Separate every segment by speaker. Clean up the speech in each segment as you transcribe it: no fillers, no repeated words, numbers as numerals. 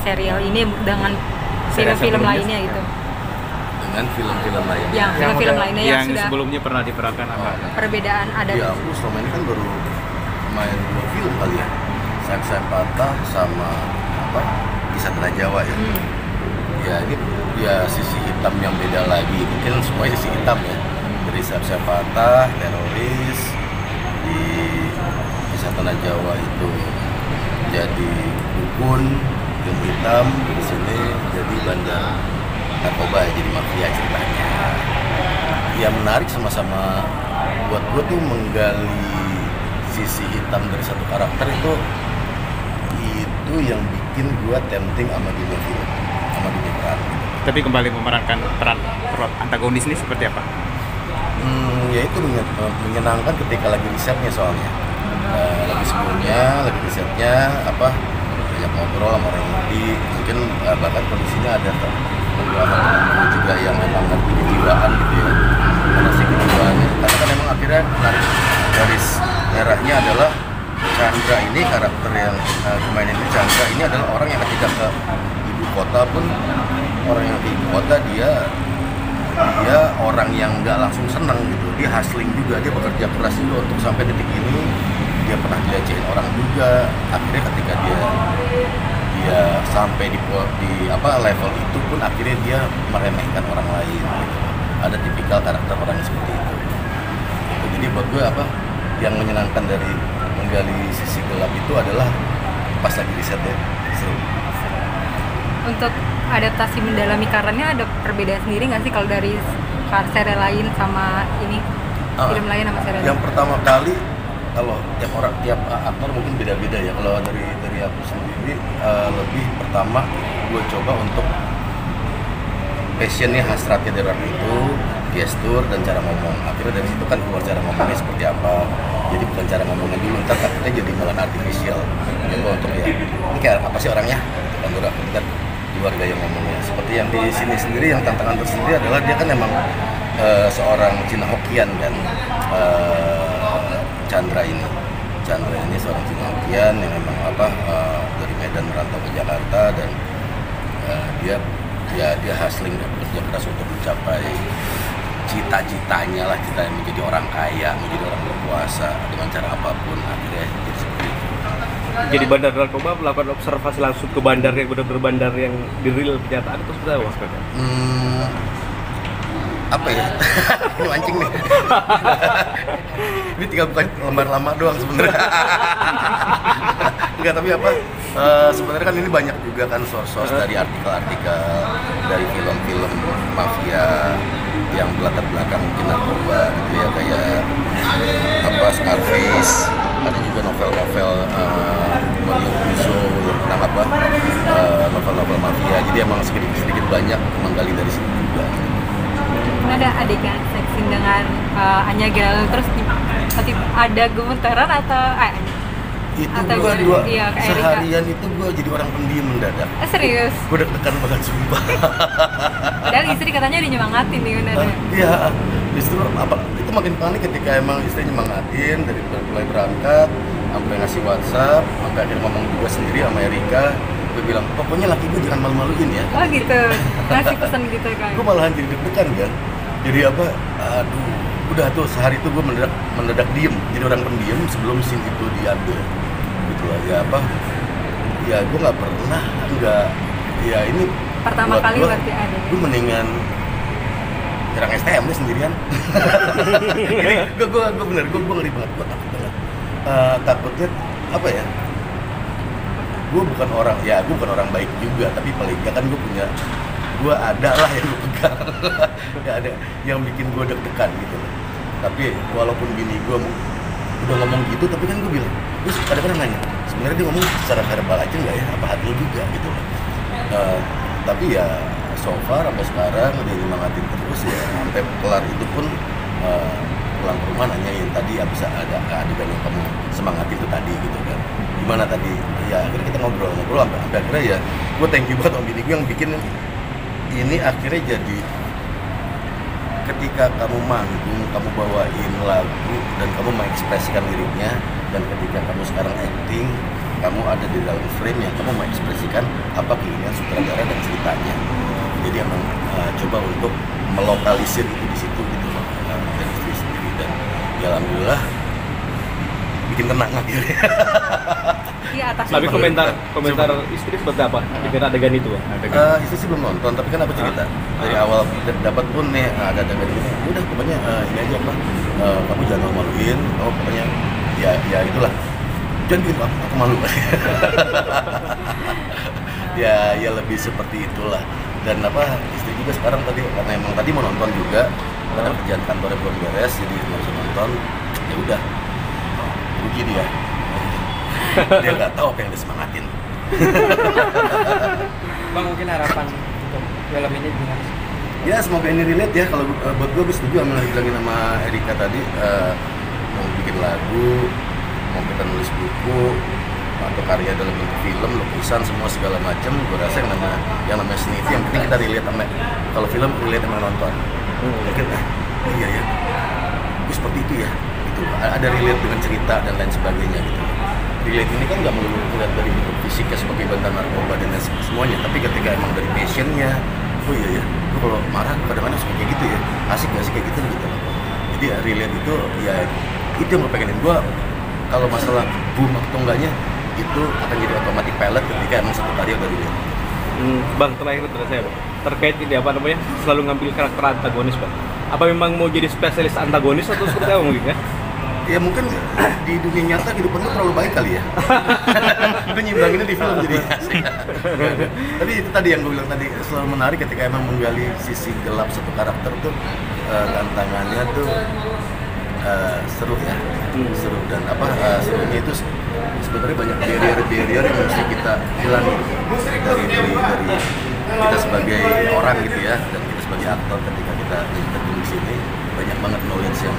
Speaker 1: serial ini dengan film-film lainnya gitu?
Speaker 2: Dengan film-film lainnya.
Speaker 1: Yang film-film lainnya yang sudah
Speaker 3: sebelumnya pernah diperankan apa?
Speaker 1: Perbedaan ada.
Speaker 2: Ya aku selama ini kan baru main 2 film kali ya. Sayap-sayap Patah sama apa? Kisah Tanah Jawa ya. Ya ini ya sisi hitam yang beda lagi. Mungkin semuanya sisi hitam ya. Dari Sayap-sayap Patah, teroris, di Kisah Tanah Jawa itu jadi dukun, ilmu hitam, di sini jadi bandar narkoba, jadi mafia ceritanya. Ya menarik, sama-sama buat gue tuh menggali sisi hitam dari satu karakter itu yang bikin gue tempting sama dunia film, sama dunia peran.
Speaker 3: Tapi kembali memerankan peran antagonis ini seperti apa?
Speaker 2: Ya itu menyenangkan ketika lagi risetnya soalnya. Lagi sebelumnya, lagi risetnya apa, banyak ngobrol sama orang yang ngerti. Mungkin bahkan kondisinya ada beberapa teman juga yang memang ngerti kejiwaan gitu ya, karena si kejiwaannya. Karena kan memang akhirnya menarik garis merahnya adalah Chandra ini, karakter yang kemarin ini Chandra ini adalah orang yang ketika ke ibu kota pun, orang yang ke ibu kota dia orang yang nggak langsung senang gitu. Dia hustling juga, dia bekerja keras juga untuk sampai detik ini. Dia pernah dilecehin orang juga. Akhirnya ketika dia sampai di level itu pun akhirnya dia meremehkan orang lain gitu. Ada tipikal karakter orang yang seperti itu. Jadi buat gue yang menyenangkan dari menggali sisi gelap itu adalah pas lagi riset ya.
Speaker 1: Untuk adaptasi mendalami karakternya ada perbedaan sendiri nggak sih kalau dari serial lain sama ini, film lain sama serial?
Speaker 2: Yang pertama kali, kalau tiap aktor mungkin beda-beda ya. Kalau dari aku sendiri lebih pertama gue coba untuk passionnya, hasratnya dari orang itu, gestur dan cara ngomong. Akhirnya dari situ kan keluar cara ngomongnya seperti apa. Jadi bukan cara ngomongnya dulu, ntar akhirnya jadi malah artificial. Coba untuk ya, ini kayak apa sih orangnya? Kan udah kan keluar gaya ngomongnya. Seperti yang di sini sendiri, yang tantangan tersendiri adalah dia kan emang seorang Cina Hokian kan. Chandra ini seorang Cina Hokian yang memang dari Medan merantau ke Jakarta, dan dia hustling dan bekerja keras untuk mencapai cita-citanya lah, cita yang menjadi orang kaya, menjadi orang berkuasa dengan cara apapun. Akhirnya jadi seperti itu.
Speaker 3: Jadi bandar narkoba melakukan observasi langsung ke bandar yang benar-benar bandar yang di real kenyataan itu seperti apa?
Speaker 2: Apa ya? Ini mancing nih. Ini tinggal bukan lembar lama doang sebenarnya. Enggak, tapi sebenarnya kan ini banyak juga kan source dari artikel-artikel, dari film-film mafia yang berlatar belakang mungkin narkoba gitu ya, kayak Scarface. Ada juga novel-novel Mario Puzo tentang novel-novel mafia. Jadi emang sedikit banyak menggali dari situ juga.
Speaker 1: Ada adegan seksin dengan Anya Gal, terus ada gemetaran atau
Speaker 2: itu seharian itu gue jadi orang pendiam mendadak.
Speaker 1: Serius?
Speaker 2: Gue deg-degan banget sumpah.
Speaker 1: Dan istri katanya dinyemangatin nih bener.
Speaker 2: Iya, justru itu makin panik ketika emang istri nyemangatin dari mulai berangkat sampai ngasih WhatsApp, sampai akhirnya ngomong juga sendiri sama Erika. Gue bilang, pokoknya laki gue jangan malu-maluin ya.
Speaker 1: Oh gitu, ngasih pesan gitu kan.
Speaker 2: Gue malahan jadi deg-degan kan. Jadi udah tuh sehari itu gue mendadak diem, jadi orang pendiam sebelum scene itu diambil. Gitu lah ya gue nggak pernah ya ini
Speaker 1: pertama kali berarti ada.
Speaker 2: Gue mendingan nyerang STM nih sendirian. Jadi gue ngeri banget, gue takut banget. Takutnya apa ya? Gue bukan orang baik juga, tapi paling nggak kan gue ada lah yang gue pegang. Gak ada yang bikin gue deg-degan gitu. Tapi walaupun bini gue udah ngomong gitu, tapi kan gue bilang, gue kadang-kadang nanya, sebenarnya dia ngomong secara verbal aja nggak ya, apa hatinya juga gitu. Tapi ya so far sampai sekarang udah nyemangatin terus ya, sampai kelar itu pun pulang ke rumah nanyain tadi bisa ada adegan yang kamu semangatin itu tadi gitu kan, gimana tadi ya. Akhirnya kita ngobrol sampai akhirnya ya gue thank you banget sama bini gue yang bikin ini akhirnya jadi ketika kamu manggung, kamu bawain lagu dan kamu mengekspresikan liriknya, dan ketika kamu sekarang acting kamu ada di dalam frame yang kamu mengekspresikan apa keinginan sutradara dan ceritanya. Jadi emang coba untuk melokalisir itu di situ gitu dari istri sendiri, dan ya alhamdulillah bikin tenang akhirnya.
Speaker 1: Iya, atas
Speaker 3: Tapi
Speaker 1: itu.
Speaker 3: komentar istri seperti apa? Dengan adegan itu, Bang?
Speaker 2: Istri sih belum nonton, tapi kan aku cerita dari awal dapat pun nih ada gini, udah pokoknya ini aja apa, kamu jangan maluin, pokoknya ya itulah, jangan bikin aku malu. ya lebih seperti itulah. Dan istri juga sekarang tadi karena emang tadi mau nonton juga, karena kerjaan kantornya belum beres, jadi nggak bisa nonton. Ya udah, rugi dia. Dia nggak tahu apa yang disemangatin.
Speaker 4: Bang, mungkin harapan untuk film ini gimana sih?
Speaker 2: Ya semoga ini relate ya. Kalau buat gue setuju sama yang dibilangin sama Erika tadi, mau bikin lagu, mau kita nulis buku atau karya dalam bentuk film, lukisan, semua segala macam. Gue rasa yang namanya seni itu yang penting kita relate sama, kalau film relate sama nonton. Mungkin iya ya, seperti itu ya. Gitu. Ada relate dengan cerita dan lain sebagainya gitu. Relate ini kan nggak melulu lihat dari bentuk fisiknya sebagai bantuan narkoba dan semuanya, tapi ketika emang dari passionnya, oh iya ya, gue kalau marah kadang-kadang suka kayak gitu ya, asik gak sih kayak gitu gitu. Jadi relate itu ya itu yang gue pengenin. Gue kalau masalah boom atau enggaknya itu akan jadi automatic pilot ketika emang satu karya udah relate.
Speaker 3: Bang, terakhir saya, Bang, terkait ini apa namanya, selalu ngambil karakter antagonis, Bang. Apa memang mau jadi spesialis antagonis atau seperti apa mungkin ya?
Speaker 2: Ya mungkin di dunia nyata kehidupan gue terlalu baik kali ya. Gue nyimbanginnya di film jadi asik. Tapi itu tadi yang gue bilang tadi, selalu menarik ketika emang menggali sisi gelap satu karakter tuh, tantangannya tuh seru ya. Seru dan serunya itu sebenarnya banyak barrier yang mesti kita hilangin dari kita sebagai orang gitu ya, dan kita sebagai aktor ketika kita terjun di sini banyak banget knowledge yang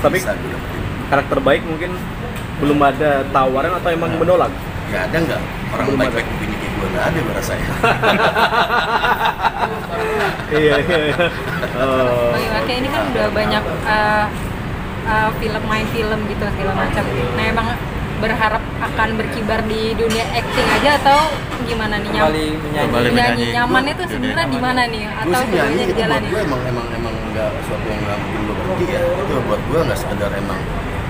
Speaker 2: bisa gue dapetin.
Speaker 3: Karakter baik mungkin belum ada tawaran atau emang menolak?
Speaker 2: Ya ada nggak orang baik-baik begini kayak gue, nggak ada gue rasanya.
Speaker 3: Iya.
Speaker 1: Oke, ini kan udah banyak main film gitu segala macam. Nah, emang berharap akan berkibar di dunia acting aja atau gimana nih? Menyanyi nyamannya tuh sebenarnya di mana nih? Atau
Speaker 2: nyanyi
Speaker 1: di
Speaker 2: itu
Speaker 1: jalan
Speaker 2: buat gue emang nggak sesuatu yang nggak mungkin gue berhenti ya. Itu buat gue nggak sekedar emang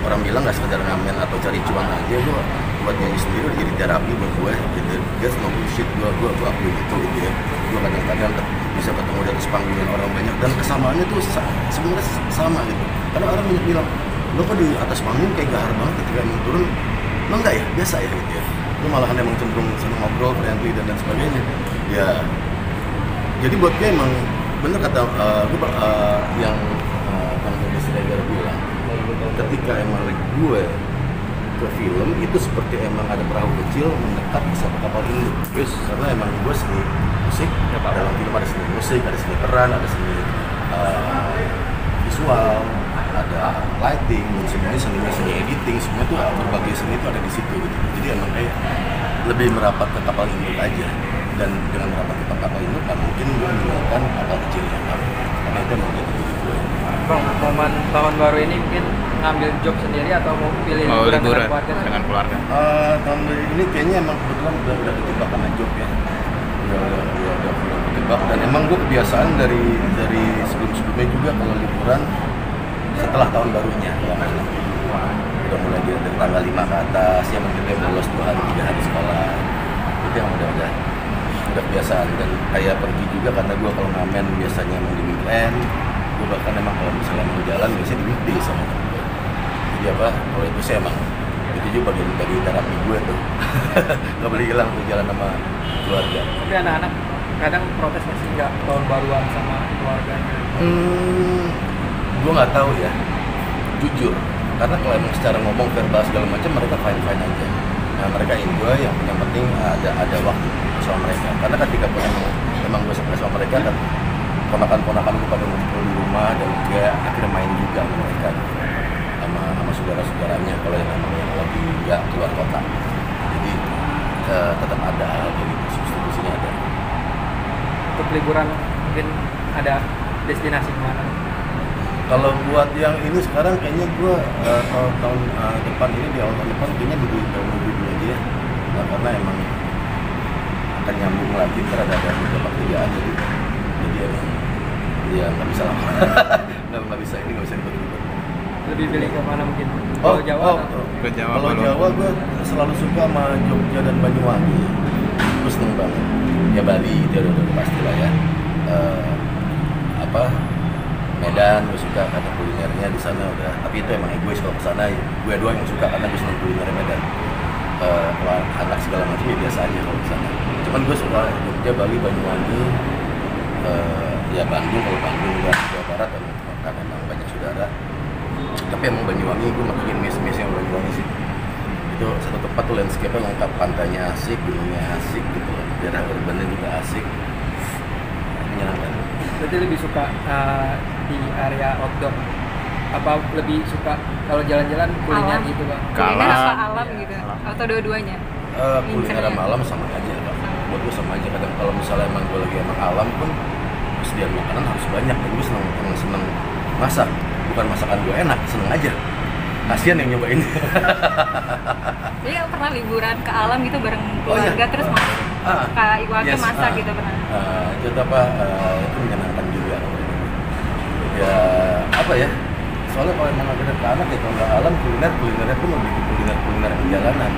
Speaker 2: orang bilang nggak sekedar ngamen atau cari cuan aja. Gue buat nyanyi sendiri udah jadi terapi buat gue. Gitu. That's no bullshit. Gue akui itu gitu ya. Gue kadang-kadang bisa ketemu di atas panggung dengan orang banyak dan kesamaannya tuh sebenarnya sama gitu. Karena orang banyak bilang, lo kok di atas panggung kayak gahar banget ketika emang turun. Lo enggak ya, biasa ya gitu ya. Lo malahan emang cenderung seneng ngobrol, friendly dan sebagainya. Ya, jadi buat gue emang bener kata yang Bang Dodi Siregar bilang, ketika emang gue ke film itu seperti emang ada perahu kecil mendekat ke satu kapal induk. Karena emang gue seni musik, dalam film ada seni musik, ada seni peran, ada seni visual, ada lighting, semuanya seni editing, semua itu berbagai seni itu ada di situ gitu. Jadi emang kayak lebih merapat ke kapal induk aja, dan dengan merapat ke kapal induk kan mungkin gue meninggalkan kapal kecil yang lain, karena itu emang gitu gue.
Speaker 4: Bang, momen tahun baru ini mungkin ngambil job sendiri atau mau pilih liburan dengan keluarga?
Speaker 2: Tahun baru ini kayaknya emang kebetulan udah kejebak sama job ya. Udah kejebak, dan emang gue kebiasaan dari sebelum-sebelumnya juga kalau liburan setelah tahun barunya ya kan. Udah mulai dari tanggal 5 ke atas ya, mungkin dia bolos 2 hari 3 hari sekolah. Itu yang udah kebiasaan. Dan kayak pergi juga karena gue kalau ngamen biasanya emang di weekend. Gue bahkan emang kalau misalnya mau jalan biasanya di weekday sama temen gue. Jadi kalau itu saya emang itu juga bagian dari terapi gue tuh. Gak boleh hilang tuh jalan sama keluarga.
Speaker 4: Tapi anak-anak kadang protes masih nggak tahun baruan sama keluarganya.
Speaker 2: Gue nggak tahu ya, jujur. Karena kalau emang secara ngomong verbal segala macam mereka fine aja. Nah, mereka enjoy, yang penting ada waktu sama mereka. Karena ketika pun emang gue sama mereka kan ponakan-ponakan gue pada ngumpul di rumah, dan juga akhirnya main juga sama mereka gitu. sama saudara-saudaranya kalau yang namanya lagi nggak keluar kota. Jadi tetap ada gitu, substitusinya ada.
Speaker 4: Untuk liburan mungkin ada destinasi kemana?
Speaker 2: Kalau buat yang ini sekarang kayaknya gue tahun depan ini, di awal tahun depan kayaknya di tahun dulu aja ya. Nah, karena emang akan nyambung lagi ntar ada beberapa kerjaan jadi emang ya nggak bisa lama nggak bisa ribet-ribet.
Speaker 4: Lebih pilih ke mana mungkin?
Speaker 2: Oh,
Speaker 4: Jawa
Speaker 3: Ke Jawa,
Speaker 2: kalau Jawa gue selalu suka sama Jogja dan Banyuwangi. Gue seneng banget. Ya Bali itu udah pasti lah ya. Medan gue suka karena kulinernya di sana udah. Tapi itu emang egois kalau kesana ya. Gue doang yang suka karena gue seneng kuliner Medan. Kalau anak segala macam ya biasa aja kalau kesana. Cuman gue suka Jogja, Bali, Banyuwangi. Ya Bandung, kalau Bandung udah Jawa Barat karena emang banyak saudara. Tapi emang Banyuwangi gue makin mes yang Banyuwangi sih. Itu satu tempat tuh landscape-nya lengkap, pantainya asik, gunungnya asik gitu, daerah urbannya juga asik, menyenangkan.
Speaker 4: Berarti lebih suka di area outdoor? Apa lebih suka kalau jalan-jalan kuliner
Speaker 1: Alam.
Speaker 4: gitu Bang?
Speaker 1: Kuliner apa
Speaker 3: Alam.
Speaker 1: alam gitu? Atau dua-duanya?
Speaker 2: Kuliner sama alam sama aja kan. Buat gue sama aja. Kadang kalau misalnya emang gue lagi emang alam pun persediaan makanan harus banyak. Dan gue seneng masak. Bukan masakan gue enak, seneng aja. Kasian yang nyobain.
Speaker 1: Jadi pernah liburan ke alam gitu bareng keluarga terus masak? Kayak Iwake masak gitu pernah?
Speaker 2: Itu itu menyenangkan juga. Ya apa ya? Soalnya kalau emang ada ke anak ya kalau nggak alam kulinernya pun lebih kuliner yang jalanan.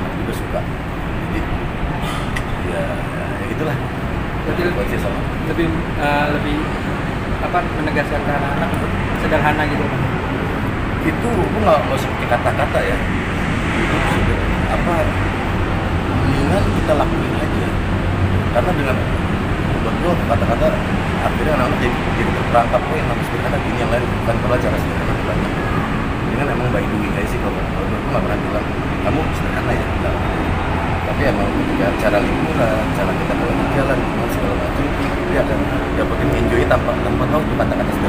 Speaker 2: Anak juga suka. Jadi ya gitulah.
Speaker 4: Berarti lebih menegaskan ke anak-anak untuk sederhana gitu Bang?
Speaker 2: Itu gue nggak usah pakai kata-kata ya. Itu mendingan kita lakuin aja. Karena dengan buat gue kata-kata akhirnya anak-anak jadi terperangkap yang namanya sederhana gini yang lain bukan kalau cara sederhana banyak. Dengan emang by doing aja sih kalau gue nggak pernah bilang kamu sederhana ya. Enggak. Tapi emang ketika cara liburan, cara kita kalau jalan, segala macam dia akan dapetin enjoy tanpa tahu tuh kata-kata sederhana.